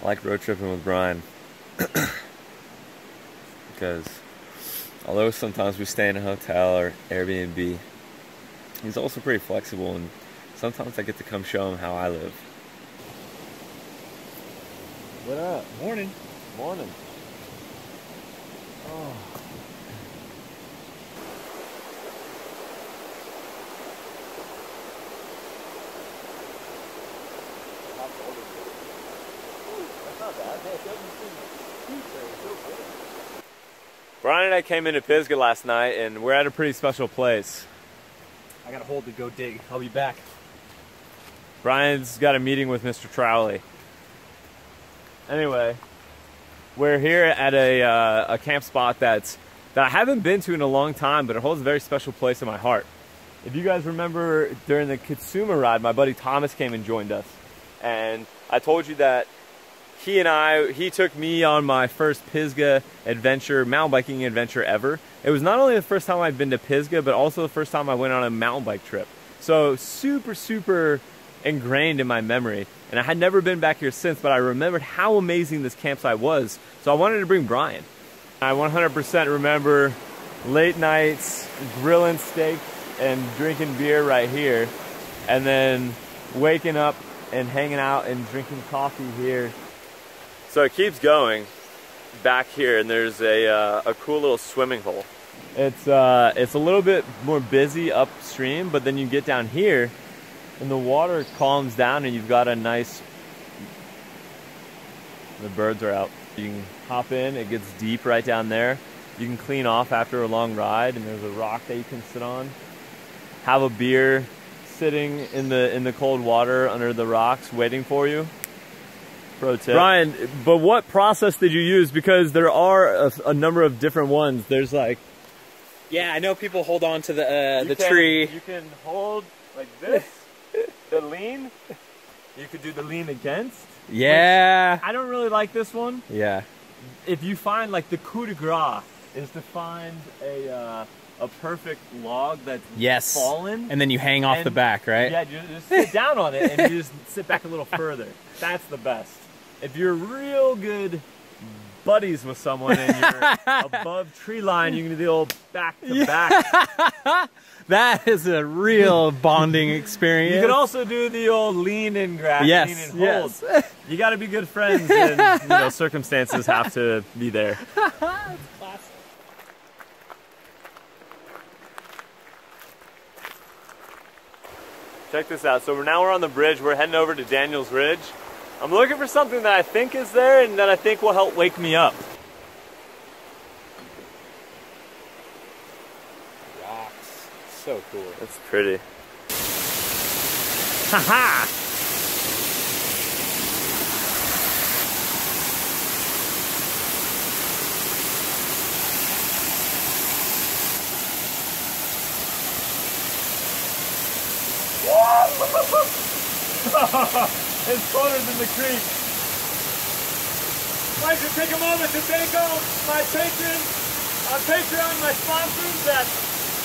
I like road tripping with Brian because although sometimes we stay in a hotel or Airbnb, he's also pretty flexible, and sometimes I get to come show him how I live. What up? Morning. Morning. Oh. That's not bad. It doesn't seem too so. Brian and I came into Pisgah last night, and we're at a pretty special place. I got a hole to go dig. I'll be back. Brian's got a meeting with Mr. Trowley. Anyway, we're here at a camp spot that I haven't been to in a long time, but it holds a very special place in my heart. If you guys remember, during the Katsuma ride, my buddy Thomas came and joined us. And I told you that he took me on my first Pisgah adventure, mountain biking adventure ever. It was not only the first time I'd been to Pisgah, but also the first time I went on a mountain bike trip. So super, super ingrained in my memory. And I had never been back here since, but I remembered how amazing this campsite was. So I wanted to bring Brian. I 100% remember late nights, grilling steak and drinking beer right here. And then waking up and hanging out and drinking coffee here. So it keeps going back here, and there's a cool little swimming hole. It's a little bit more busy upstream, but then you get down here and the water calms down and you've got a nice, the birds are out. You can hop in, it gets deep right down there. You can clean off after a long ride, and there's a rock that you can sit on. Have a beer sitting in the cold water under the rocks waiting for you. Pro tip. Brian, but what process did you use? Because there are a number of different ones. There's like... Yeah, I know people hold on to the tree. You can hold like this, the lean. You could do the lean against. Yeah. I don't really like this one. Yeah. If you find like the coup de grace is to find a perfect log that's fallen. And then you hang off the back, right? Yeah, you just sit down on it and you just sit back a little further. That's the best. If you're real good buddies with someone and you're above tree line, you can do the old back to back. That is a real bonding experience. You can also do the old lean and grab, lean and hold. Yes. You got to be good friends, and circumstances have to be there. That's classic. Check this out. So now we're on the bridge. We're heading over to Daniel's Ridge. I'm looking for something that I think is there and that I think will help wake me up. Rocks. So cool. That's pretty. Haha! It's colder than the creek. I'd like to take a moment to thank all my patrons on Patreon, my sponsors that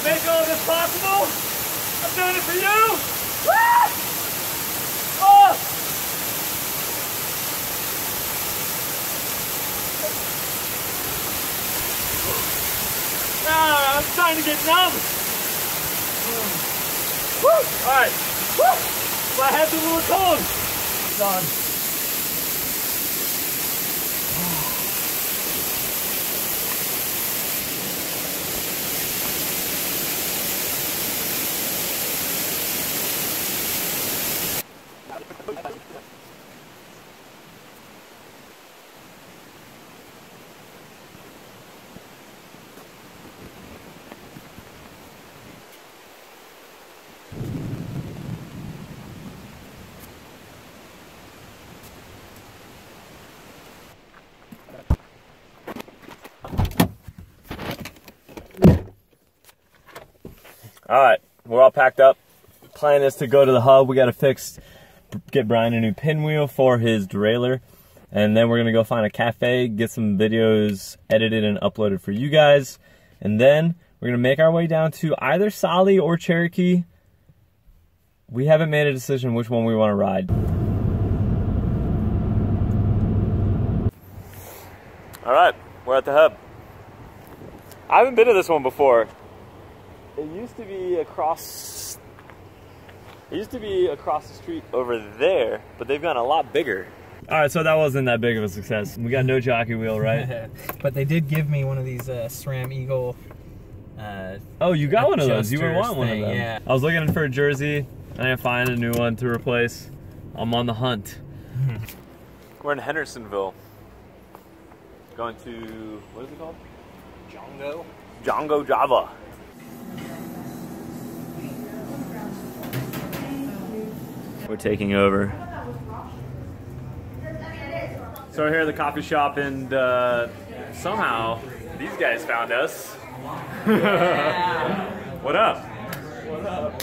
make all this possible. I'm doing it for you. Woo! Oh! Ah, I'm starting to get numb. Woo! All right. Woo! My head's a little cold. It's on. All right, we're all packed up. Plan is to go to the hub. We got to get Brian a new pinwheel for his derailleur. And then we're going to go find a cafe, get some videos edited and uploaded for you guys. And then we're going to make our way down to either Sali or Cherokee. We haven't made a decision which one we want to ride. All right, we're at the hub. I haven't been to this one before. It used to be across the street over there, but they've gotten a lot bigger. All right, so that wasn't that big of a success. We got no jockey wheel, right? But they did give me one of these SRAM Eagle. Oh, you got one of those. You were wanting one of them. Yeah. I was looking for a jersey. I didn't find a new one to replace. I'm on the hunt. We're in Hendersonville. Going to, what is it called? Django Java. We're taking over. So we're here at the coffee shop, and somehow these guys found us. What up? What up?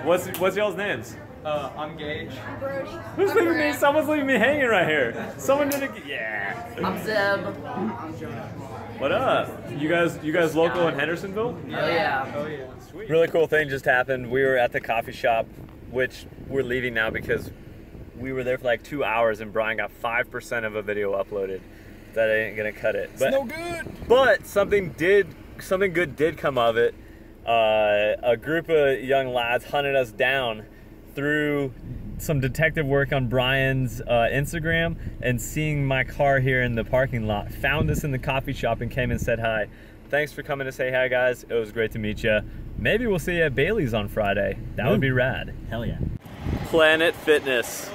What's y'all's names? I'm Gage. I'm Brody. Who's leaving me? Someone's leaving me hanging right here. Someone did it. Yeah. I'm Zeb. What up? You guys local in Hendersonville? Oh yeah. Oh yeah. Sweet. Really cool thing just happened. We were at the coffee shop, which we're leaving now because we were there for like 2 hours and Brian got 5% of a video uploaded. That ain't gonna cut it. But, it's no good. But something good did come of it. A group of young lads hunted us down through some detective work on Brian's Instagram, and seeing my car here in the parking lot, found us in the coffee shop and came and said hi. Thanks for coming to say hi, guys. It was great to meet you. Maybe we'll see you at Bailey's on Friday. That would be rad. Hell yeah. Planet Fitness.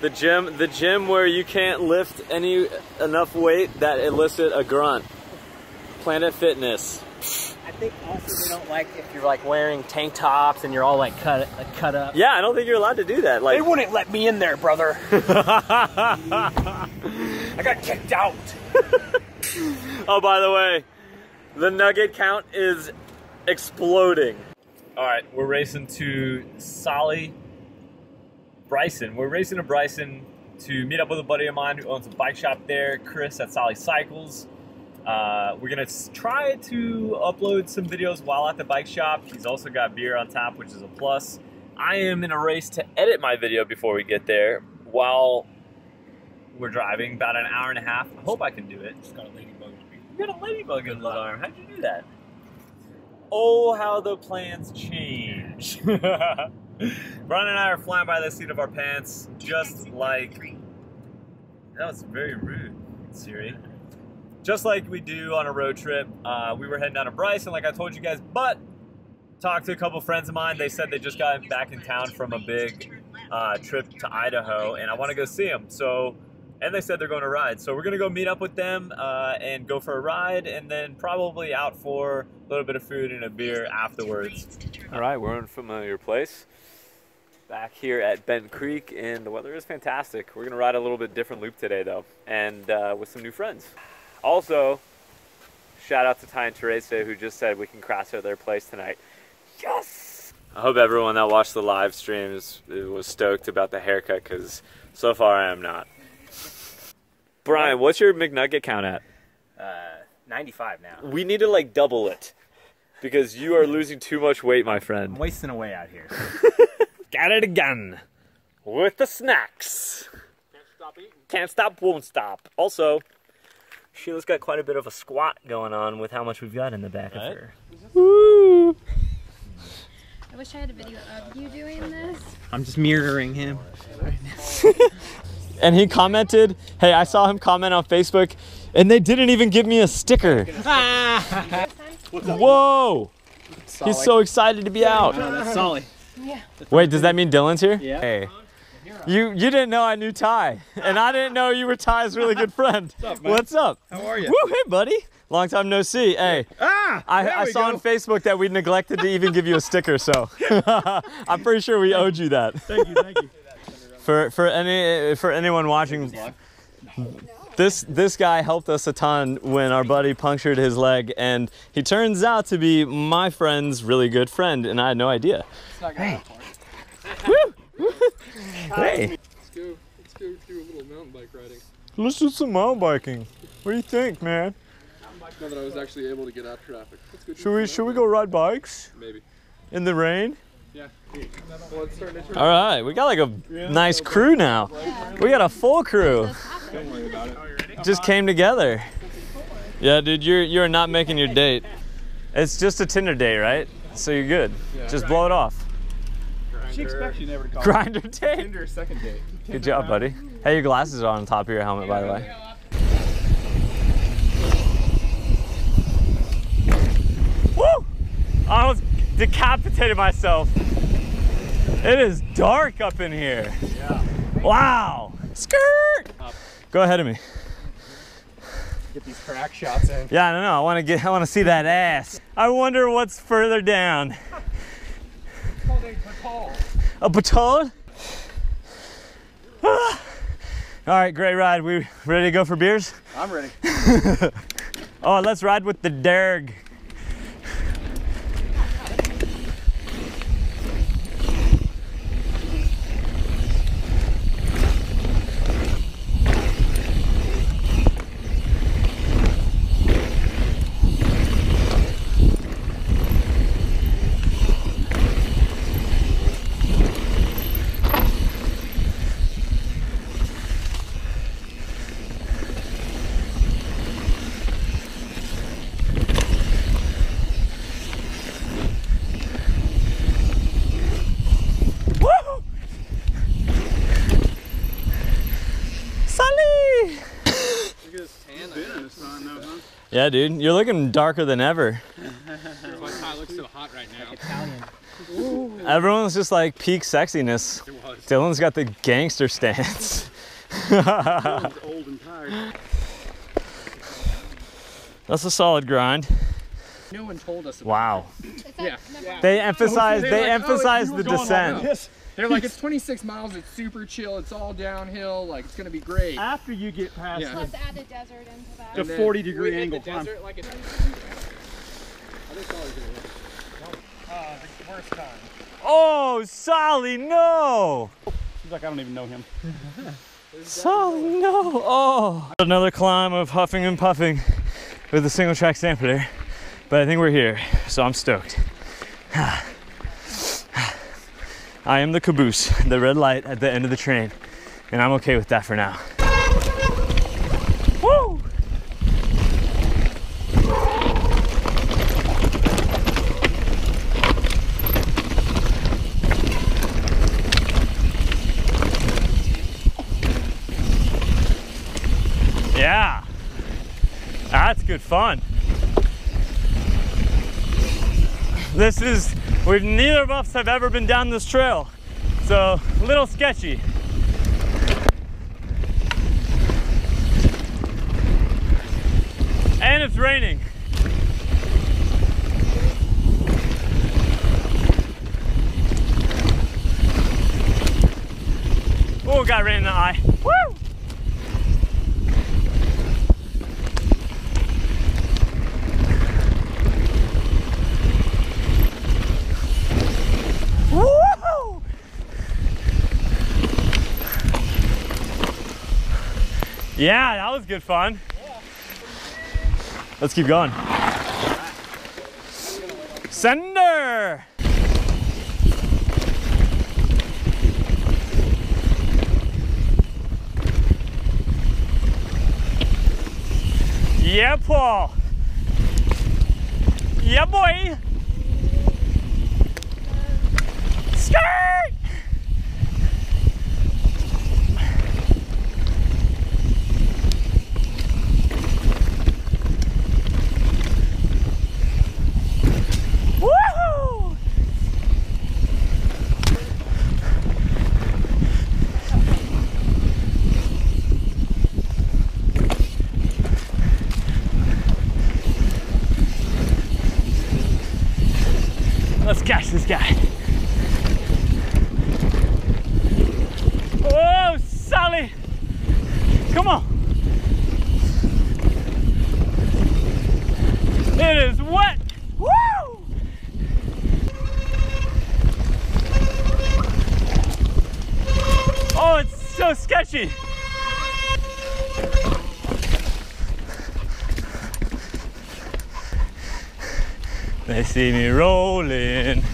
The gym where you can't lift enough weight that elicit a grunt. Planet Fitness. I think also they don't like if you're like wearing tank tops and you're all like cut up. Yeah, I don't think you're allowed to do that. Like, they wouldn't let me in there, brother. I got kicked out. Oh, by the way, the nugget count is exploding. All right, we're racing to Bryson. We're racing to Bryson to meet up with a buddy of mine who owns a bike shop there, Chris at Solly Cycles. We're gonna try to upload some videos while at the bike shop. He's also got beer on tap, which is a plus. I am in a race to edit my video before we get there while we're driving, about an hour and a half. I hope I can do it. Just got a ladybug. You got a ladybug in the arm. How'd you do that? Oh, how the plans change. Brian and I are flying by the seat of our pants, just like... That was very rude, Siri. Just like we do on a road trip. We were heading down to Bryson, like I told you guys, but talked to a couple friends of mine. They said they just got back in town from a big trip to Idaho, and I want to go see them. So, and they said they're going to ride. So we're going to go meet up with them and go for a ride, and then probably out for a little bit of food and a beer afterwards. All right, we're in a familiar place. Back here at Bent Creek, and the weather is fantastic. We're going to ride a little bit different loop today, though, and with some new friends. Also, shout out to Ty and Teresa, who just said we can crash at their place tonight. Yes! I hope everyone that watched the live stream was stoked about the haircut, because so far I am not. Brian, what's your McNugget count at? 95 now. We need to like double it, because you are losing too much weight, my friend. I'm wasting away out here. Got it again. With the snacks. Can't stop eating. Can't stop, won't stop. Also, Sheila's got quite a bit of a squat going on with how much we've got in the back of her. Woo! I wish I had a video of you doing this. I'm just mirroring him. And he commented, hey, I saw him comment on Facebook, and they didn't even give me a sticker. Whoa! He's so excited to be out. That's Solly. Yeah. Wait, does that mean Dylan's here? Yeah. Hey. You didn't know I knew Ty, and I didn't know you were Ty's really good friend. What's up, man? What's up? How are you? Woo, hey, buddy. Long time no see. Hey. I saw on Facebook that we neglected to even give you a sticker, so I'm pretty sure we owed you that. Thank you, thank you. For anyone watching, this guy helped us a ton when our buddy punctured his leg, and he turns out to be my friend's really good friend, and I had no idea. Hey. Woo! Hey. Let's go do a little mountain bike riding. Let's do some mountain biking. What do you think, man? Now that I was actually able to get out of traffic. Let's go Should we go ride bikes? Maybe. In the rain? Yeah. Well, let's start All right, we got like a nice crew now. We got a full crew. Don't worry about it. Just came together. Yeah, dude, you're not making your date. It's just a Tinder date, right? So you're good. Yeah. Just blow it off. She expects you never to call Grinder date? Tinder second date. Good job, buddy. Hey, your glasses are on top of your helmet, by the way. Woo! I almost decapitated myself. It is dark up in here. Yeah. Wow. Skirt! Go ahead of me. Get these crack shots in. Yeah, I don't know. I want to see that ass. I wonder what's further down. It's called a baton. A baton? All right, great ride. We ready to go for beers? I'm ready. Oh, let's ride with the derg. Yeah, dude, you're looking darker than ever. Why I look so hot right now? Italian. Everyone's just like peak sexiness. Dylan's got the gangster stance. Dylan's old and tired. That's a solid grind. No one told us. Wow. Yeah. They emphasize like, the descent. They're like, it's 26 miles, it's super chill, it's all downhill, like it's gonna be great. After you get past Let's add a desert into that. the 40-degree angle climb. Desert, like the worst time. Oh, Solly, no! He's like, I don't even know him. Solly, no! Oh! Another climb of huffing and puffing with the Singletrack sampler, but I think we're here, so I'm stoked. I am the caboose, the red light at the end of the train, and I'm okay with that for now. Woo! Yeah, that's good fun. Neither of us have ever been down this trail, so a little sketchy. And it's raining. Oh, got rain in the eye. Woo! Woo! Yeah, that was good fun. Let's keep going. Sender! Yeah, Paul. Yeah, boy. Skirt! Woohoo! Let's catch this guy. Oh, Sally! Come on! It is wet! Woo! Oh, it's so sketchy! They see me rolling,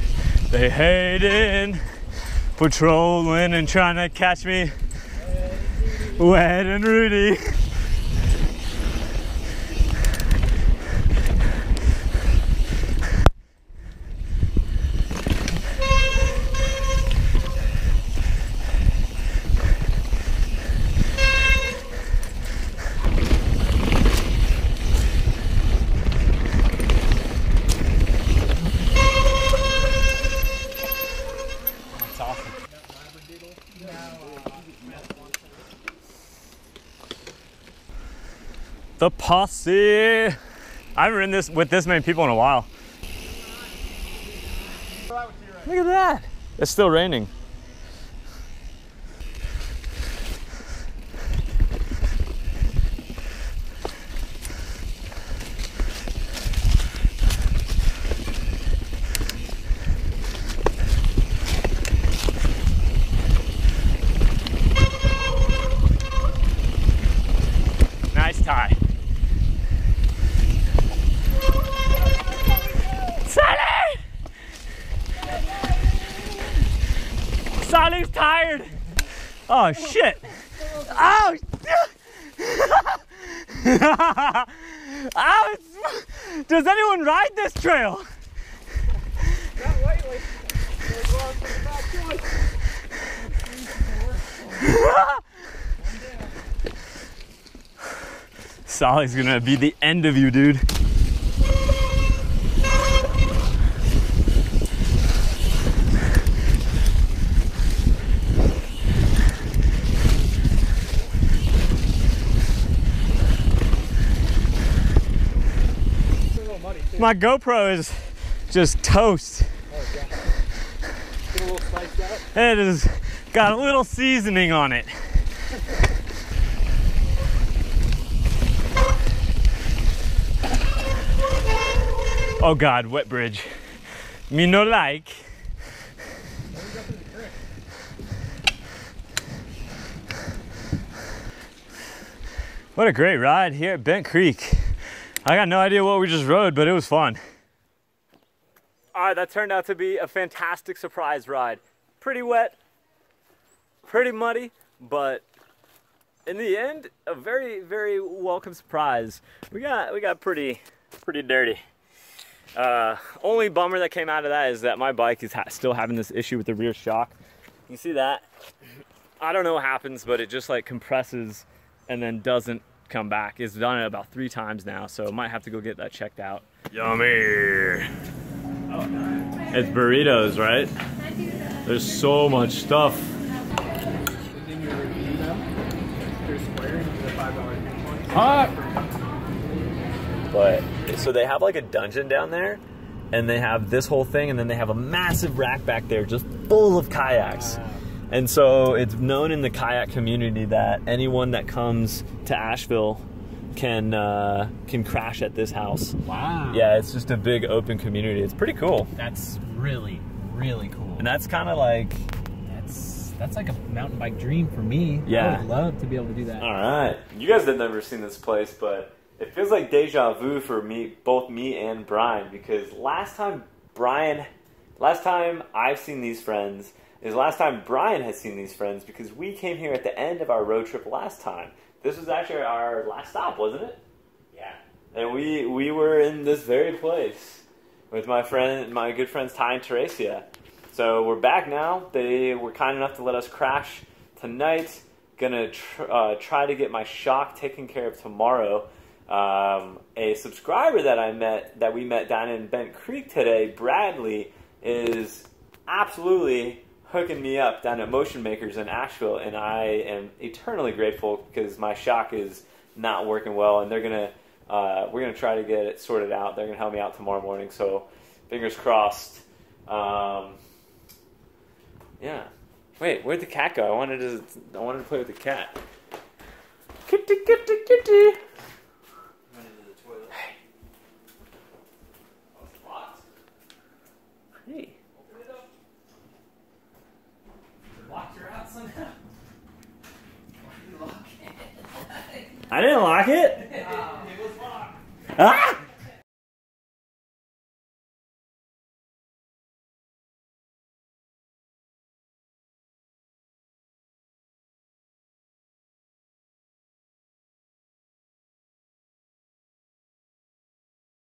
they hating, patrolling and trying to catch me. Wet and Rudy. The posse. I haven't ridden this with this many people in a while. Look at that. It's still raining. Nice tie. Sally's tired. Oh shit. Oh. Oh, does anyone ride this trail? Not lately. Sally's gonna be the end of you, dude. My GoPro is just toast. Oh, yeah. Get a little spiced out. It has got a little seasoning on it. Oh God, wet bridge. Me no like. What a great ride here at Bent Creek. I got no idea what we just rode, but it was fun. All right, that turned out to be a fantastic surprise ride. Pretty wet, pretty muddy, but in the end, a very, very welcome surprise. We got pretty dirty. Only bummer that came out of that is that my bike is still having this issue with the rear shock. You see that? I don't know what happens, but it just like compresses and then doesn't come back. It's done it about 3 times now, so might have to go get that checked out. Yummy. Oh, nice. It's burritos, right? There's so much stuff. But so they have like a dungeon down there, and they have this whole thing, and then they have a massive rack back there just full of kayaks. And so it's known in the kayak community that anyone that comes to Asheville can crash at this house. Wow. Yeah, it's just a big open community. It's pretty cool. That's really, really cool. And that's kind of like... That's like a mountain bike dream for me. Yeah. I would love to be able to do that. All right. You guys have never seen this place, but it feels like deja vu for me, both me and Brian, because last time I've seen these friends is last time Brian has seen these friends, because we came here at the end of our road trip last time. This was actually our last stop, wasn't it? Yeah. And we were in this very place with my good friends Ty and Teresia. So we're back now. They were kind enough to let us crash tonight. Gonna try to get my shock taken care of tomorrow. A subscriber that we met down in Bent Creek today, Bradley, is absolutely hooking me up down at Motion Makers in Asheville, and I am eternally grateful because my shock is not working well, and we're gonna try to get it sorted out. They're gonna help me out tomorrow morning, so fingers crossed. Yeah. Wait, where'd the cat go? I wanted to play with the cat. Kitty, kitty, kitty. Went into the toilet. Hey. Oh, it's locked. Hey. Open it up. Locked your out somehow. Why did you lock it? I didn't lock it. It was locked. Ah!